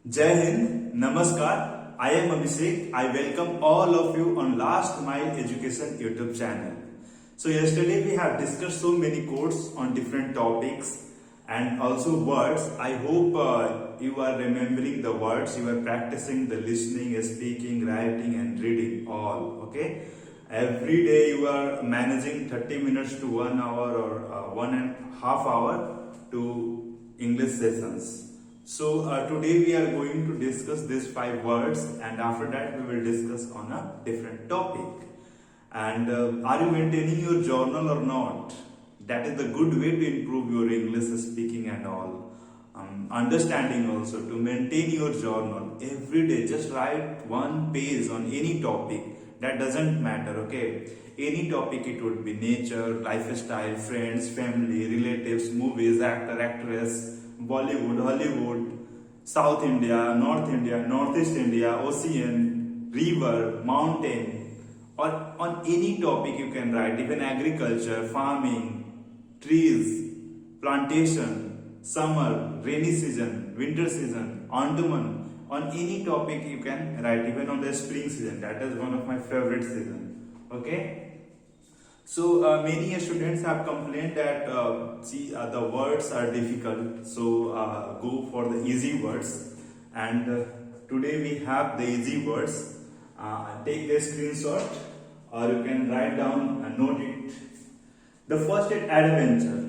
Jai Hind, Namaskar. I am Abhishek. I welcome all of you on Last Mile Education YouTube channel. So yesterday we have discussed so many quotes on different topics and also words. I hope you are remembering the words, you are practicing the listening, speaking, writing and reading all. Okay. Every day you are managing 30 minutes to 1 hour or 1.5 hour to English sessions. So today we are going to discuss these 5 words and after that we will discuss on a different topic. And are you maintaining your journal or not? That is the good way to improve your English speaking and all. Understanding also, to maintain your journal every day, just write one page on any topic. That doesn't matter, okay? Any topic, it would be nature, lifestyle, friends, family, relatives, movies, actor, actress, Bollywood, Hollywood, South India, Northeast India, ocean, river, mountain, or on any topic you can write, even agriculture, farming, trees, plantation, summer, rainy season, winter season, Andaman, on any topic you can write, even on the spring season. That is one of my favorite season. Okay. So many students have complained that the words are difficult. So go for the easy words. And today we have the easy words. Take the screenshot or you can write down and note it. The first is adventure.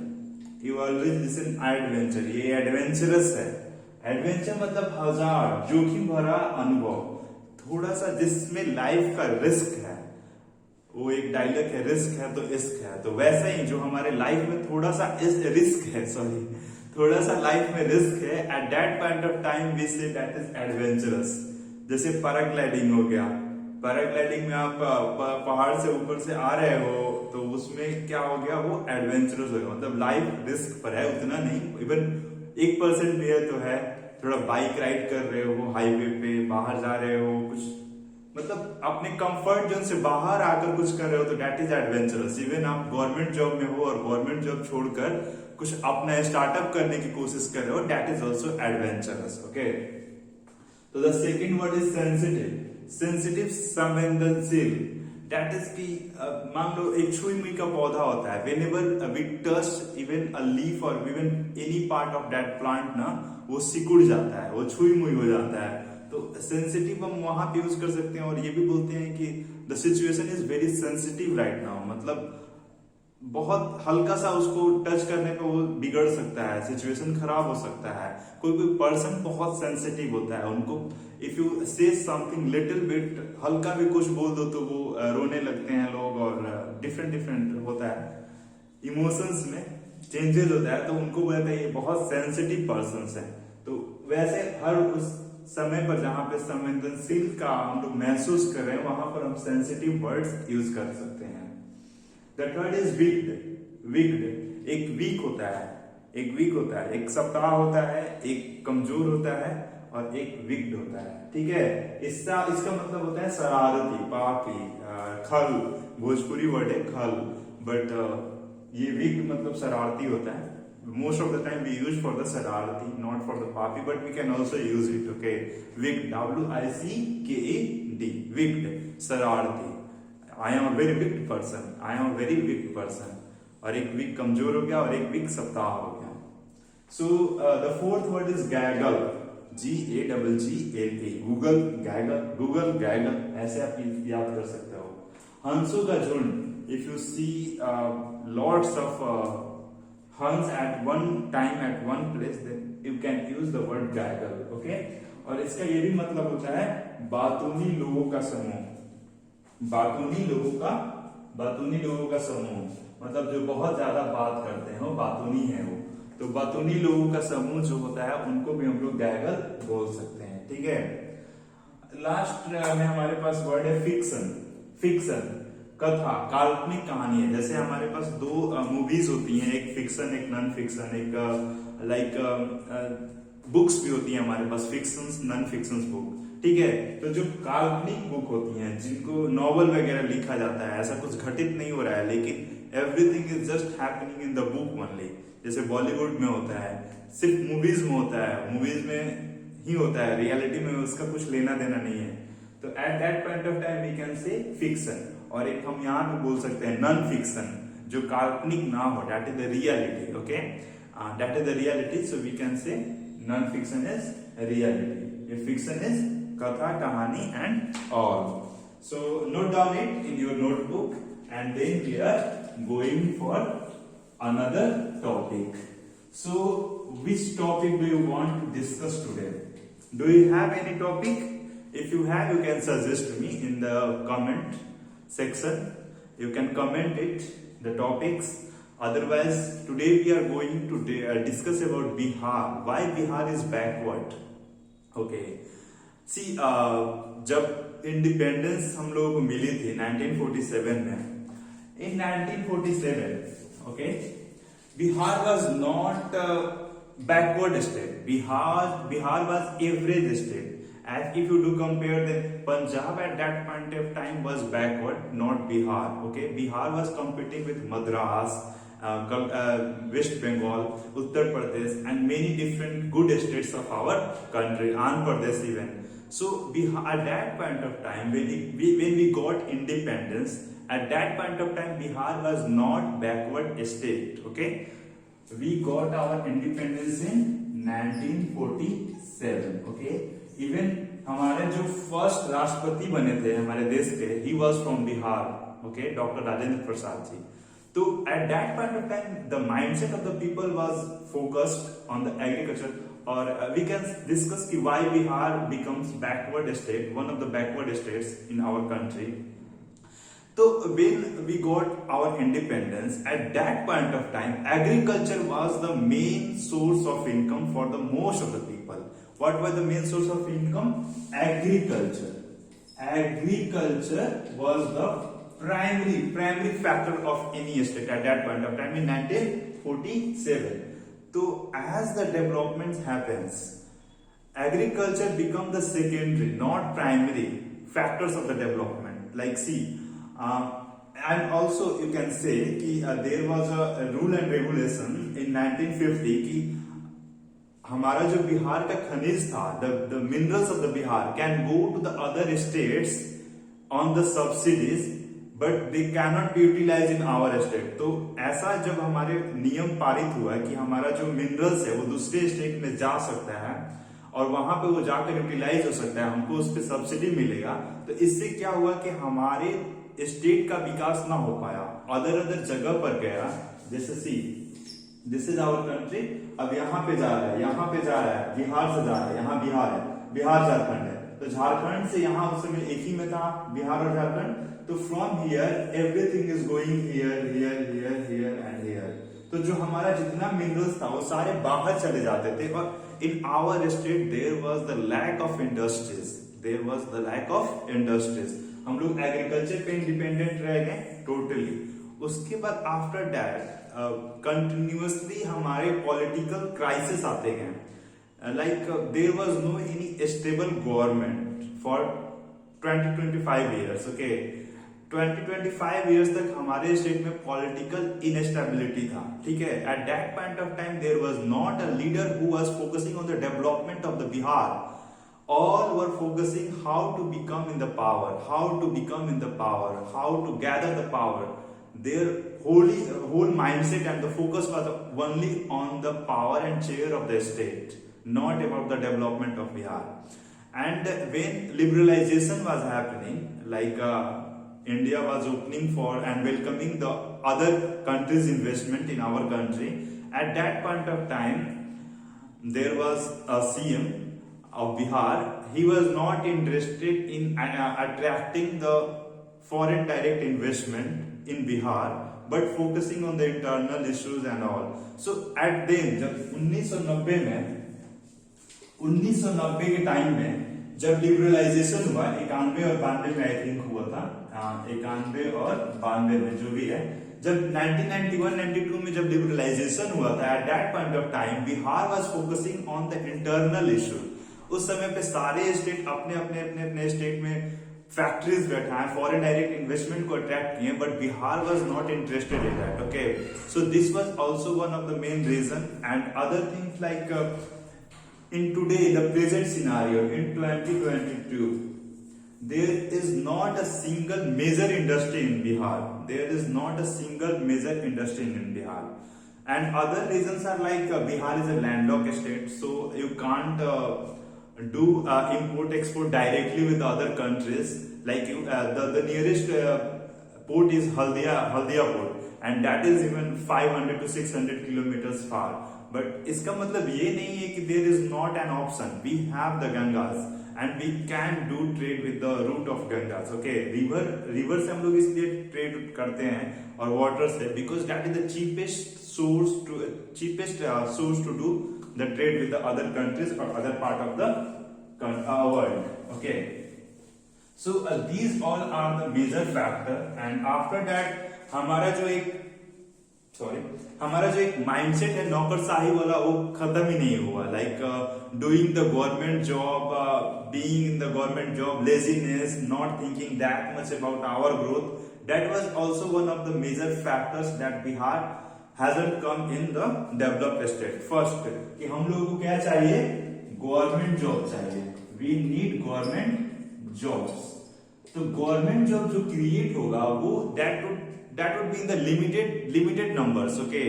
You always listen adventure. ये adventurous है. Adventure मतलब हजार जोखिम भरा अनुभव, थोड़ा सा जिसमें लाइफ का रिस्क है. वो एक डायलॉग है, रिस्क है तो इश्क है. तो वैसा ही जो हमारे लाइफ में थोड़ा सा रिस्क है, थोड़ा सा लाइफ में रिस्क है, at that point of time we say that is adventurous. जैसे पैराग्लाइडिंग हो गया. पैराग्लाइडिंग में आप पहाड़ से ऊपर से आ रहे हो तो उसमें क्या हो गया, वो एडवेंचरस हो गया. मतलब लाइफ रिस्क पर है, उतना नहीं, इवन 1% भी है तो है. थोड़ा बाइक राइड कर रहे हो, हाईवे पे बाहर जा रहे हो, कुछ मतलब अपने कंफर्ट जोन से बाहर आकर कुछ कर रहे हो तो दैट इज एडवेंचरस. इवन आप गवर्नमेंट जॉब में हो और गवर्नमेंट जॉब छोड़कर कुछ अपना स्टार्टअप करने की कोशिश कर रहे हो, that is also adventurous. Okay. तो the second word is sensitive. Sensitive, संवेदनशील. दैट इज की मान लो एक छुई मुई का पौधा होता है. Whenever we touch even a leaf or even any part of that plant ना, वो सिकुड़ जाता है, वो छुई मुई हो जाता है. तो सेंसिटिव हम वहां पे यूज कर सकते हैं. और ये भी बोलते हैं कि the situation is very sensitive right now. मतलब बहुत हल्का सा उसको टच करने पे वो बिगड़ सकता है, सिचुएशन खराब हो सकता है. कोई कोई पर्सन बहुत सेंसिटिव होता है, उनको इफ यू से समथिंग लिटिल बिट, हल्का भी कुछ बोल दो तो वो रोने लगते हैं लोग. और डिफरेंट होता है, इमोशंस में चेंजेस होता है, तो उनको बोलते हैं ये बहुत सेंसिटिव पर्सन है. तो वैसे हर उस समय पर जहां पे संवेदनशील का हम लोग महसूस कर रहे हैं, वहां पर हम सेंसिटिव वर्ड्स यूज कर सकते हैं. The third is weaked. Weaked एक वीक होता है, एक सप्ताह होता है, एक कमजोर होता है और एक वीक्ड होता है. ठीक है. इसका मतलब होता है शरारती, पापी, खल. भोजपुरी वर्ड है खल, बट ये वीक मतलब शरारती होता है. Most of the time we use for the sararati, not for the papi, but we can also use it. Okay, wicked, W-I-C-K-E-D, wicked, sararati. I am a very wicked person. I am a very wicked person. और एक week कमजोर हो गया और एक week सप्ताह हो गया. So the fourth word is gaggle, G-A-G-G-L-E. Google gaggle, ऐसे आप याद कर सकते हो. हंसों का झुंड. If you see lots of hens at one time at one place, then you can use the word gaggle. Okay. और इसका ये भी मतलब होता है बातूनी लोगों का समूह. बातूनी लोगों का समूह मतलब जो बहुत ज्यादा बात करते हैं वो बातूनी है वो. तो बातूनी लोगों का समूह जो होता है उनको भी हम लोग गैगल बोल सकते हैं. ठीक है. लास्ट में हमारे पास वर्ड है फिक्शन. फिक्शन कथा, काल्पनिक कहानी है. जैसे हमारे पास 2 मूवीज होती हैं, एक फिक्शन एक नॉन फिक्शन. एक लाइक बुक्स भी होती हैं हमारे पास, फिक्शंस, नॉन फिक्शंस बुक. ठीक है. तो जो काल्पनिक बुक होती हैं, जिनको नॉवल वगैरह लिखा जाता है, ऐसा कुछ घटित नहीं हो रहा है लेकिन everything is just happening in the book only. जैसे बॉलीवुड में होता है, सिर्फ मूवीज में होता है. मूवीज में ही होता है, रियलिटी में उसका कुछ लेना देना नहीं है। तो at that point of time we can say fiction, और एक हम यहाँ पे बोल सकते हैं नॉन फिक्शन, जो काल्पनिक ना हो, that is the reality. Okay, that is the reality. So we can say non fiction is reality, fiction is कथा कहानी and all. So note down it in your notebook and then we are going for another topic. So which topic do you want to discuss today? Do you have any topic? If you have, you can suggest me in the comment section. You can comment it, the topics. Otherwise, today we are going to discuss about Bihar. Why Bihar is backward? Okay. See, जब independence हम लोगों को मिली थी 1947 में, in 1947, okay, Bihar was not backward state. Bihar was average state. As if you do compare, then Punjab at that point of time was backward, not Bihar. Okay, Bihar was competing with Madras, West Bengal, Uttar Pradesh, and many different good states of our country, Andhra Pradesh even. So Bihar, at that point of time, when we got independence, at that point of time, Bihar was not backward state. Okay, we got our independence in 1947. Okay, even हमारे जो first राष्ट्रपति बने थे हमारे देश के, he was from Bihar. Okay, Dr. Rajendra Prasad ji. So at that point of time, the mindset of the people was focused on the agriculture. Or we can discuss why Bihar becomes backward state, one of the backward states in our country. So when we got our independence, at that point of time, agriculture was the main source of income for the most of the people. What was the main source of income? Agriculture. Agriculture was the primary factor of any state at that point of time in 1947. So as the development happens, agriculture becomes the secondary, not primary factors of the development. Like see, and also you can say कि there was a rule and regulation in 1950 कि हमारा जो बिहार का खनिज था, the minerals of the Bihar can go to the other states on the subsidies, but they cannot be utilized in our state. तो ऐसा जब हमारे नियम पारित हुआ कि हमारा जो मिनरल्स है वो दूसरे स्टेट में जा सकता है और वहां पे वो जाकर यूटिलाइज हो सकता है, हमको उस पर सब्सिडी मिलेगा, तो इससे क्या हुआ कि हमारे स्टेट का विकास ना हो पाया, अदर जगह पर गया। जैसे सी, दिस इज आवर कंट्री, अब यहाँ पे जा रहा है, यहाँ पे जा रहा है, बिहार से जा रहा है, यहाँ बिहार है, बिहार झारखंड है, तो झारखंड से यहाँ उस समय एक ही में था बिहार और झारखंड, तो from here everything is going here here here here and here. तो जो हमारा जितना मिनरल्स था वो सारे बाहर चले जाते थे, और in our state there was the lack of industries, there was the lack of industries. हम लोग एग्रीकल्चर पे इंडिपेंडेंट रह गए टोटली। उसके बाद आफ्टर दैट कंटिन्यूअसली हमारे पॉलिटिकल क्राइसिस आते गए, like there was no any stable government for 20-25 years। Okay, 20-25 years तक हमारे स्टेट में पॉलिटिकल इनस्टेबिलिटी था, ठीक है। At that point of time there was not a leader who was focusing on the development of the Bihar. All were focusing how to become in the power, how to gather the power. Their whole mindset and the focus was only on the power and chair of the state, not about the development of Bihar. And when liberalization was happening, like India was opening for and welcoming the other countries' investment in our country, at that point of time, there was a CM of Bihar. He was not interested in attracting the foreign direct investment in Bihar, but focusing on the internal issues and all. So at then, जब 1990 के time में जब liberalisation हुआ, 91 और 92 में I think हुआ था, 91 और 92 में जो भी है, जब 1991-92 में जब लिबरलाइजेशन हुआ था, eight that point of time Bihar was focusing on the internal issue. उस समय पे सारे स्टेट अपने अपने स्टेट में फैक्ट्रीज बैठाए, फॉरेन डायरेक्ट इन्वेस्टमेंट को अट्रैक्ट किए, but Bihar was not interested in that. Okay, so this was also one of the main reason. And other things like in today, the present scenario in 2022, there is not a single major industry in Bihar. There is not a single major industry in Bihar. And other reasons are like Bihar is a landlocked state, so you can't do import export directly with the other countries. Like the nearest port is Haldia port, and that is even 500 to 600 kilometers far. But इसका मतलब ये नहीं है कि there is not an option. We have the Gangas and we can do trade with the route of Gangas. Okay, river से हम लोग इसलिए trade करते हैं और water से because that is the cheapest source to do the trade with the other countries or other part of the world. Okay, so these all are the major factor, and after that हमारा जो एक mindset है नौकरशाही वाला वो खत्म ही नहीं हुआ. Like doing the government job, being in the government job, laziness, not thinking that much about our growth, that was also one of the major factors that Bihar hasn't come in the developed state. First कि हम लोगों को क्या चाहिए, government job चाहिए. We need government jobs. तो government job जो create होगा वो that would be in the limited numbers. Okay,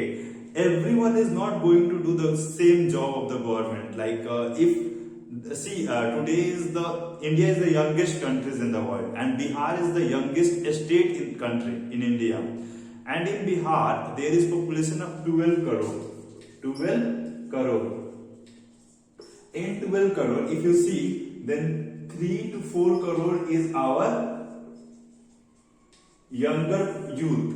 everyone is not going to do the same job of the government. Like today India is the youngest countries in the world, and Bihar is the youngest state in India, and in Bihar there is population of 12 crore. In 12 crore, if you see, then 3 to 4 crore is our younger youth.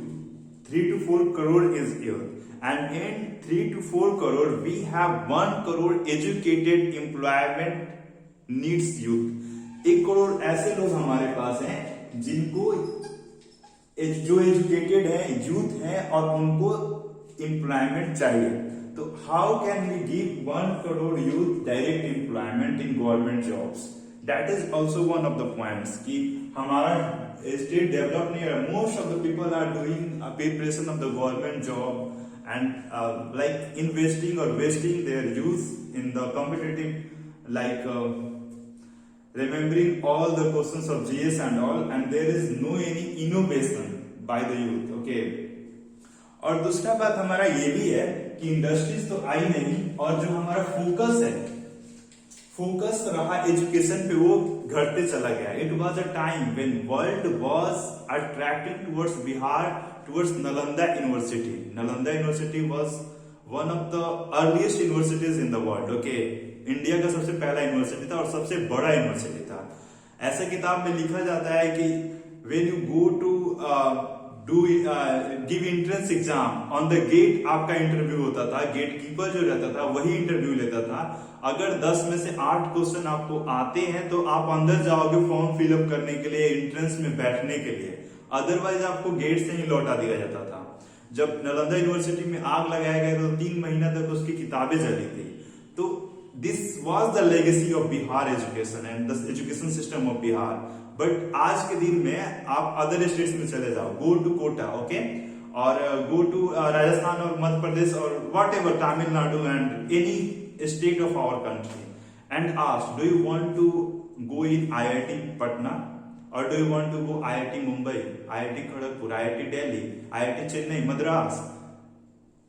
3 to 4 crore is youth, and in 3 to 4 crore we have 1 crore educated employment needs youth. 1 crore ऐसे लोग हमारे पास हैं जिनको जो educated है, youth है और उनको एम्प्लॉयमेंट चाहिए. तो how can we give 1 crore youth direct employment in government jobs? That is also one of the points कि हमारा स्टेट डेवलप नहीं है. Most of the people are doing preparation of the government job and like investing और wasting their youth in the competitive, like remembering all the questions of GS and all, and there is no any innovation by the youth. Okay, और दूसरा बात हमारा ये भी है कि industries तो आई नहीं, और जो हमारा फोकस रहा एजुकेशन पे वो घटते चला गया. It was a time when world was attracting towards Bihar, towards Nalanda university. Nalanda university was one of the earliest universities in the world. Okay, India का सबसे पहला यूनिवर्सिटी था और सबसे बड़ा यूनिवर्सिटी था. ऐसे किताब में लिखा जाता है कि when you go to give entrance exam, on the gate आपका इंटरव्यू होता था. गेट कीपर जो रहता था वही इंटरव्यू लेता था. अगर 10 में से 8 क्वेश्चन आपको आते हैं तो आप अंदर जाओगे फॉर्म फिलअप करने के लिए, एंट्रेंस में बैठने के लिए. अदरवाइज आपको गेट से ही लौटा दिया जाता था. जब नालंदा यूनिवर्सिटी में आग लगाया गया तो 3 महीना तक उसकी किताबें जली थी. तो this was the legacy of Bihar education and the education system of Bihar. But आज के दिन में आप अदर स्टेट्स में चले जाओ, गो टू कोटा, ओके, और गो टू राजस्थान और मध्य प्रदेश और what ever, Tamil Nadu and any state of our country, and ask, do you want to go in IIT Patna or do you want to go IIT Mumbai, IIT Kharagpur, IIT Delhi, IIT Chennai, Madras,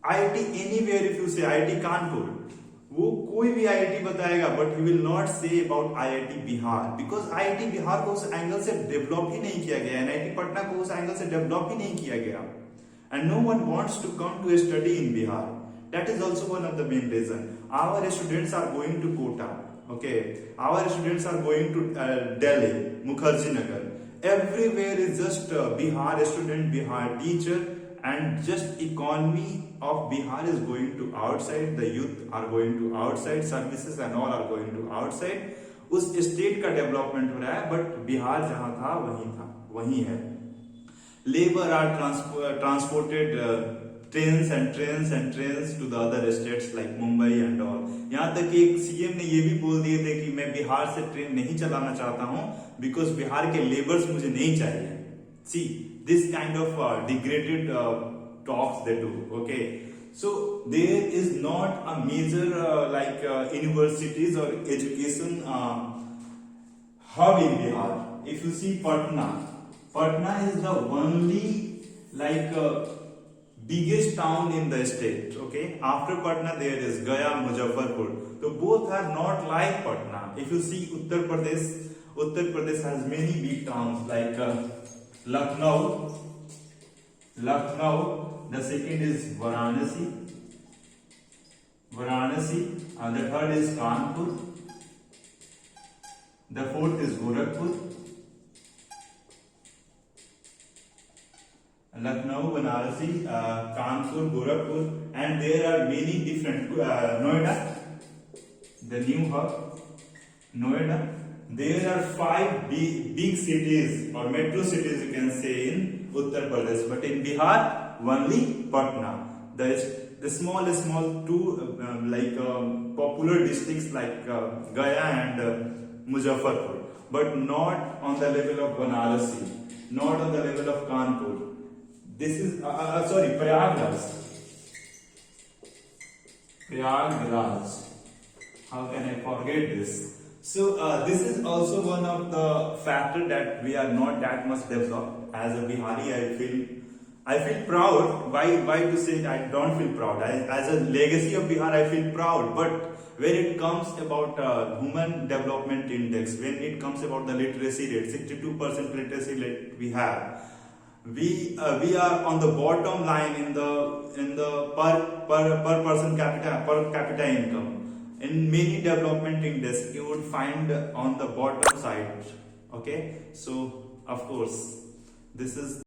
IIT anywhere. If you say IIT Kanpur, वो कोई भी IIT बताएगा, but he will not say about IIT Bihar, because IIT Bihar को उस angle से develop ही नहीं किया गया, NIT पटना को उस एंगल से डेवलप ही नहीं किया गया, and no one wants to come to study in Bihar. That is also one of the main reason. Our students are going to Kota, okay, our students are going to Delhi, Mukherjee Nagar. Everywhere is just Bihar student, Bihar teacher, and just economy of Bihar is going to outside. The youth are going to outside, services and all are going to outside. उस state का development हो रहा है, but Bihar जहां था वही है. Labour are transported trains to the other states like Mumbai and all. यहाँ तक कि एक सीएम ने ये भी बोल दिए थे कि मैं बिहार से ट्रेन नहीं चलाना चाहता हूँ बिकॉज बिहार के लेबर्स मुझे नहीं चाहिए. See, this kind of degraded talks they do. Okay, So there is not a major universities or education hub in Bihar. If you see Patna, Patna is the only biggest town in the state. Okay, after Patna there is Gaya, Muzaffarpur. So both are not like Patna. If you see Uttar Pradesh, Uttar Pradesh has many big towns like Lucknow. The second is Varanasi, and the third is Kanpur. The fourth is Gorakhpur. Lucknow, Varanasi, Kanpur, Gorakhpur, and there are many different. Noida, the new hub, Noida. There are 5 big cities or metro cities, you can say, in Uttar Pradesh, but in Bihar only Patna. The small 2 popular districts like Gaya and Muzaffarpur, but not on the level of Varanasi, not on the level of Kanpur. This is Prayagraj. How can I forget this? So this is also one of the factor that we are not that much developed. As a Bihari, I feel proud. Why to say I don't feel proud? As a legacy of Bihar, I feel proud. But when it comes about human development index, when it comes about the literacy rate, 62% literacy rate we have, we are on the bottom line in the per person per capita income. In many development index, you would find on the bottom side. Okay, so of course this is